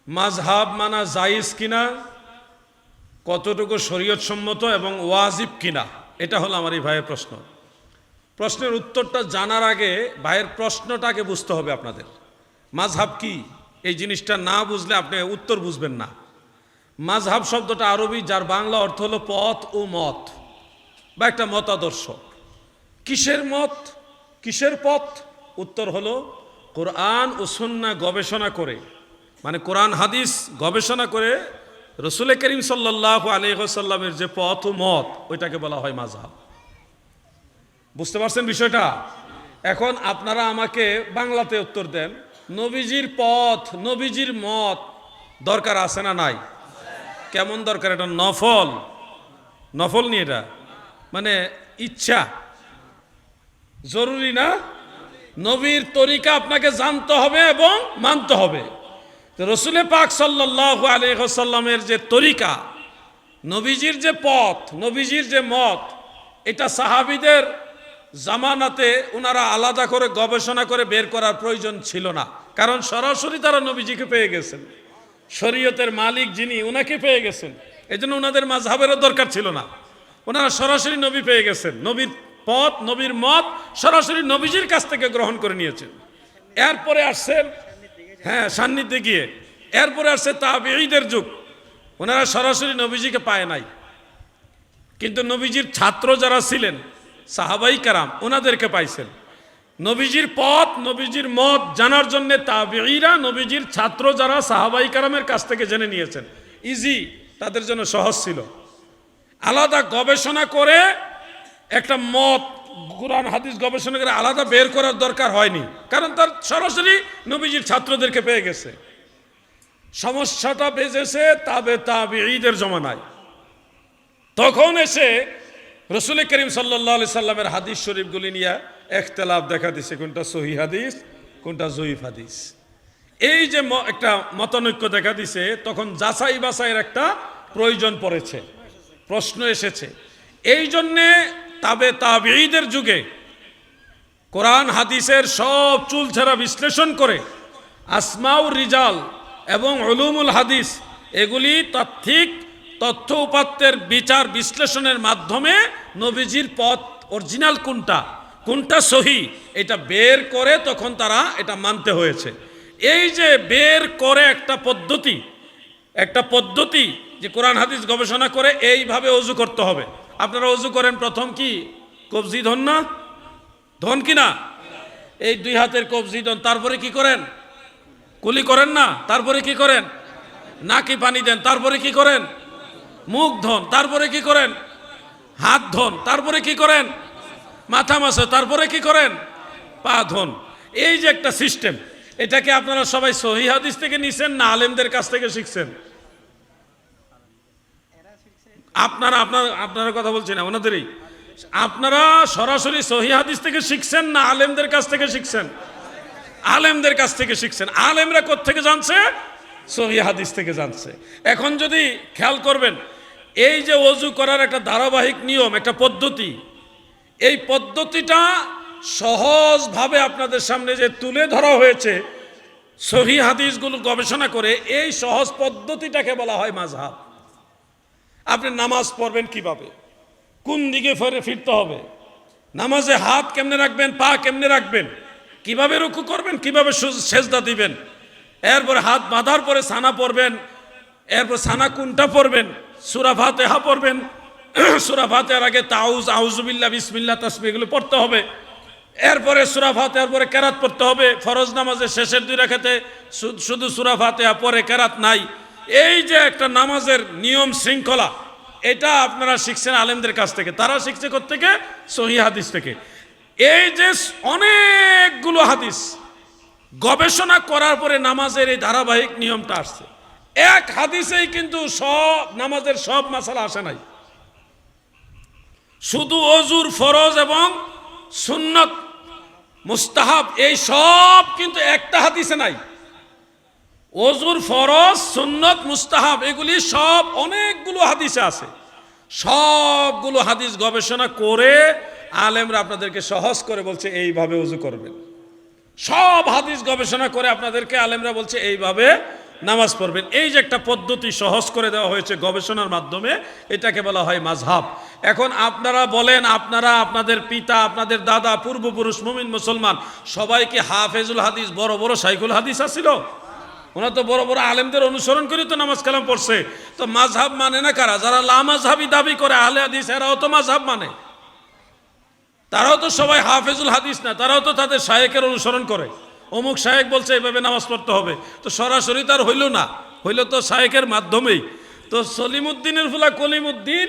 মাযহাব মানা জায়েজ কিনা, কতটুকু শরীয়ত সম্মত এবং ওয়াজিব কিনা, এটা হলো আমার এই ভাইয়ের প্রশ্ন। প্রশ্নের উত্তরটা জানার আগে ভাইয়ের প্রশ্নটাকে বুঝতে হবে আপনাদের। মাযহাব কি এই জিনিসটা না বুঝলে আপনি উত্তর বুঝবেন না। মাযহাব শব্দটা আরবি, যার বাংলা অর্থ হলো পথ ও মত বা একটা মতাদর্শ। কিসের মত, কিসের পথ? উত্তর হলো কোরআন ও সুন্নাহ গবেষণা করে, মানে কোরআন হাদিস গবেষণা করে রসুল করিম সাল্লাল্লাহু আলাইহি ওয়াসাল্লামের যে পথ ও মত, ওইটাকে বলা হয় মাযহাব। বুঝতে পারছেন বিষয়টা? এখন আপনারা আমাকে বাংলাতে উত্তর দেন, নবীজির পথ, নবীজির মত দরকার আছে না নাই? কেমন দরকার? এটা নফল, নফল নিয়ে, এটা মানে ইচ্ছা, জরুরি না? নবীর তরিকা আপনাকে জানতে হবে এবং মানতে হবে। রসুল পাক সাল্লাল্লাহু আলাইহি ওয়াসাল্লামের যে তরিকা, নবীজির যে পথ, নবীজির যে মত, এটা সাহাবীদের জামানাতে ওনারা আলাদা করে গবেষণা করে বের করার প্রয়োজন ছিল না, কারণ সরাসরি তারা নবীজিকে পেয়ে গেছেন। শরীয়তের মালিক যিনি, ওনাকে পেয়ে গেছেন। এই জন্য ওনাদের মাযহাবেরও দরকার ছিল না, ওনারা সরাসরি নবী পেয়ে গেছেন। নবীর পথ, নবীর মত সরাসরি নবীজির কাছ থেকে গ্রহণ করে নিয়েছেন। এরপরে আসছেন, হ্যাঁ, সান্নিধ্যে গিয়ে এরপরে আসছে তাবেঈদের যুগ, ওনারা সরাসরি নবীজিকে পায় নাই, কিন্তু নবীজির ছাত্র যারা ছিলেন সাহাবাই কারাম, ওনাদেরকে পাইছেন। নবীজির পথ, নবীজির মত জানার জন্য তাবেঈরা, নবীজির ছাত্র যারা সাহাবাই কারামের কাছ থেকে জেনে নিয়েছেন। ইজি, তাদের জন্য সহজ ছিল। আলাদা গবেষণা করে একটা মত, কুরআন হাদিস গবেষণা করে আলাদা বের করার দরকার হয়নি, কারণ তার সরাসরি নবীজির ছাত্রদেরকে পেয়ে গেছে। সমস্যাটা বেজেছে তাবেঈদের জমানায়। তখন এসে রসুল করিম সাল্লাল্লাহু আলাইহি সাল্লামের হাদিস শরীফগুলি নিয়ে ইখতিলাফ দেখা দিছে, কোনটা সহিহ হাদিস, কোনটা জয়ীফ হাদিস। এই যে একটা মতানৈক্য দেখা দিছে, তখন যাচাই বাছাইয়ের একটা প্রয়োজন পড়েছে, প্রশ্ন এসেছে। এই জন্যে তাবেঈদের যুগে কোরআন হাদিসের সব চুলছেরা বিশ্লেষণ করে আসমাউর রিজাল এবং উলুমুল হাদিস, এগুলি তাত্ত্বিক তথ্য উপাত্তের বিচার বিশ্লেষণের মাধ্যমে নবীজির পথ অরিজিনাল কোনটা, কোনটা সহি, এটা বের করে তখন তারা এটা মানতে হয়েছে। এই যে বের করে একটা পদ্ধতি যে কোরআন হাদিস গবেষণা করে এইভাবে ওযু করতে হবে। আপনারা ওযু করেন, প্রথম কি কবজি ধন না, ধন কিনা? এই দুই হাতের কবজি ধন, তারপরে কি করেন? কুলি করেন না? তারপরে কি করেন? নাকি পানি দেন, তারপরে কি করেন? মুখ ধন, তারপরে কি করেন? হাত ধন, তারপরে কি করেন? মাথা মাসে, তারপরে কি করেন? পা ধন। এই যে একটা সিস্টেম, এটাকে আপনারা সবাই সহিহ হাদিস থেকে নিছেন না আলেমদের কাছ থেকে শিখছেন? আপনারা কথা বলছেন না, ওনাদেরই। আপনারা সরাসরি সহিহ হাদিস থেকে শিখছেন না আলেমদের কাছ থেকে শিখছেন? আলেমদের কাছ থেকে শিখছেন। আলেমরা কোত্থেকে জানছে? সহিহ হাদিস থেকে জানছে। এখন যদি খেয়াল করবেন, এই যে ওযু করার একটা ধারাবাহিক নিয়ম, একটা পদ্ধতি, এই পদ্ধতিটা সহজভাবে আপনাদের সামনে যে তুলে ধরা হয়েছে সহিহ হাদিসগুলো গবেষণা করে, এই সহজ পদ্ধতিটাকে বলা হয় মাযহাব। আপনি নামাজ পড়বেন কিভাবে, কোন দিকে ফিরতে হবে, নামাজে হাত কেমনে রাখবেন, পা কেমনে রাখবেন, কিভাবে রুকু করবেন, কিভাবে সেজদা দিবেন, এরপরে হাত বাঁধার পরে সানা পড়বেন, এরপর সানা কোনটা পড়বেন, সূরা ফাতিহা পড়বেন, সূরা ফাতিহার আগে তাউজ, আউযুবিল্লাহ, বিসমিল্লাহ, তাসবিহ এগুলো পড়তে হবে। এরপরে সূরা ফাতিহার পরে কেরাত পড়তে হবে। ফরজ নামাজের শেষের 2 রাকাতে শুধু সূরা ফাতিহা পরে কেরাত নাই। এই যে একটা নামাজের নিয়ম শৃঙ্খলা, এটা আপনারা শিখছেন আলেমদের কাছ থেকে। তারা শিখছে কোত্থেকে? সহিহ হাদিস থেকে। এই যে অনেকগুলো হাদিস গবেষণা করার পরে নামাজের এই ধারাবাহিক নিয়মটা আসছে। এক হাদিসেই কিন্তু সব নামাজের সব মাসালা আসে নাই। শুধু ওযুর ফরজ এবং সুন্নত, মুস্তাহাব, এই সব কিন্তু একটা হাদিসে নাই। ওযুর ফরজ, সুন্নত, মুস্তাহাব এগুলি সব অনেকগুলো হাদিসে আছে। সবগুলো হাদিস গবেষণা করে আলেমরা আপনাদেরকে সহজ করে বলছে এইভাবে ওযু করবেন। সব হাদিস গবেষণা করে আপনাদেরকে আলেমরা বলছে এইভাবে নামাজ পড়বেন। এই যে একটা পদ্ধতি সহজ করে দেওয়া হয়েছে গবেষণার মাধ্যমে, এটাকে বলা হয় মাযহাব। এখন আপনারা বলেন, আপনারা, আপনাদের পিতা, আপনাদের দাদা, পূর্বপুরুষ মুমিন মুসলমান সবাই কি হাফেজুল হাদিস, বড় বড় শাইখুল হাদিস আছিল? ওরা তো বড় বড় আলেমদের অনুসরণ করে তো নামাজ কালাম পড়ছে। তো মাযহাব মানে না কারা? যারা লা মাযহাবি দাবি করে আহলে হাদিস, এরাও তো মাযহাব মানে। তারাও তো সবাই হাফেজুল হাদিস না, তারাও তো তাদের শায়েখের অনুসরণ করে। অমুক শায়েখ বলছে এইভাবে নামাজ পড়তে হবে, তো সরাসরি তার হইল না, হইল তো শায়েখের মাধ্যমেই। তো সলিমুদ্দিনের ফুলা কলিমুদ্দিন,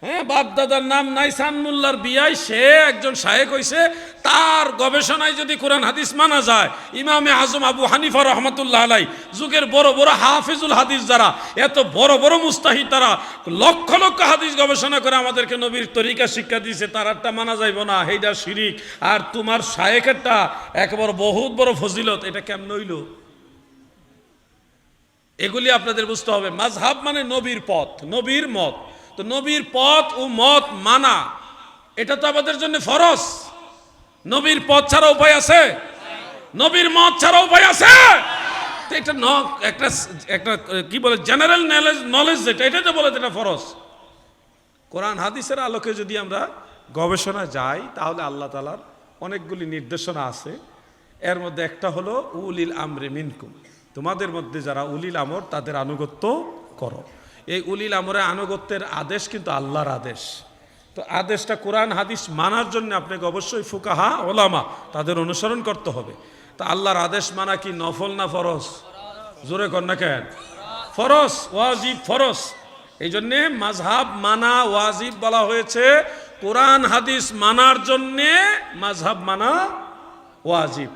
হ্যাঁ, বাপ দাদার নাম নাইসান মোল্লার বিয়াই, সে একজন শায়েখ হইছে। তার গবেষণায় যদি কোরআন হাদিস মানা যায়, ইমামে আজম আবু হানিফা রহমাতুল্লাহ আলাই যুগের বড় বড় হাফিজুল হাদিস, যারা এত বড় বড় মুস্তাহিদ, তারা লক্ষ লক্ষ হাদিস গবেষণা করে আমাদেরকে নবীর তরিকা শিক্ষা দিয়েছে, তারারটা মানা যাইব না, সেইটা শিরিক। আর তোমার শায়েখেরটা একেবারে বহুত বড় ফজিলত, এটা কেমন হইল? এগুলি আপনাদের বুঝতে হবে। মাযহাব মানে নবীর পথ, নবীর মত। তো নবীর পথ ও মত মানা, এটা তো আমাদের জন্য ফরজ। নবীর পথ ছাড়া উপায় আছে? নবীর মত ছাড়া উপায় আছে? তো এটা একটা একটা কি বলে, জেনারেল নলেজ, যেটা এটা তো বলে এটা ফরজ। কোরআন হাদিসের আলোকে যদি আমরা গবেষণা যাই, তাহলে আল্লাহ তাআলার অনেকগুলি নির্দেশনা আছে। এর মধ্যে একটা হলো উলিল আমরি মিনকুম, তোমাদের মধ্যে যারা উলিল আমর, তাদের আনুগত্য করো। এই উলিল আমরের আনুগত্যের আদেশ কিন্তু আল্লাহর আদেশ। তো আদেশটা কোরআন হাদিস মানার জন্য আপনাকে অবশ্যই ফুকাহা ওলামা, তাদের অনুসরণ করতে হবে। তো আল্লাহর আদেশ মানা কি নফল না ফরজ? জোরে কর না কেন? ফরজ, ওয়াজিব, ফরজ। এই জন্যে মাযহাব মানা ওয়াজিব বলা হয়েছে। কোরআন হাদিস মানার জন্যে মাযহাব মানা ওয়াজিব।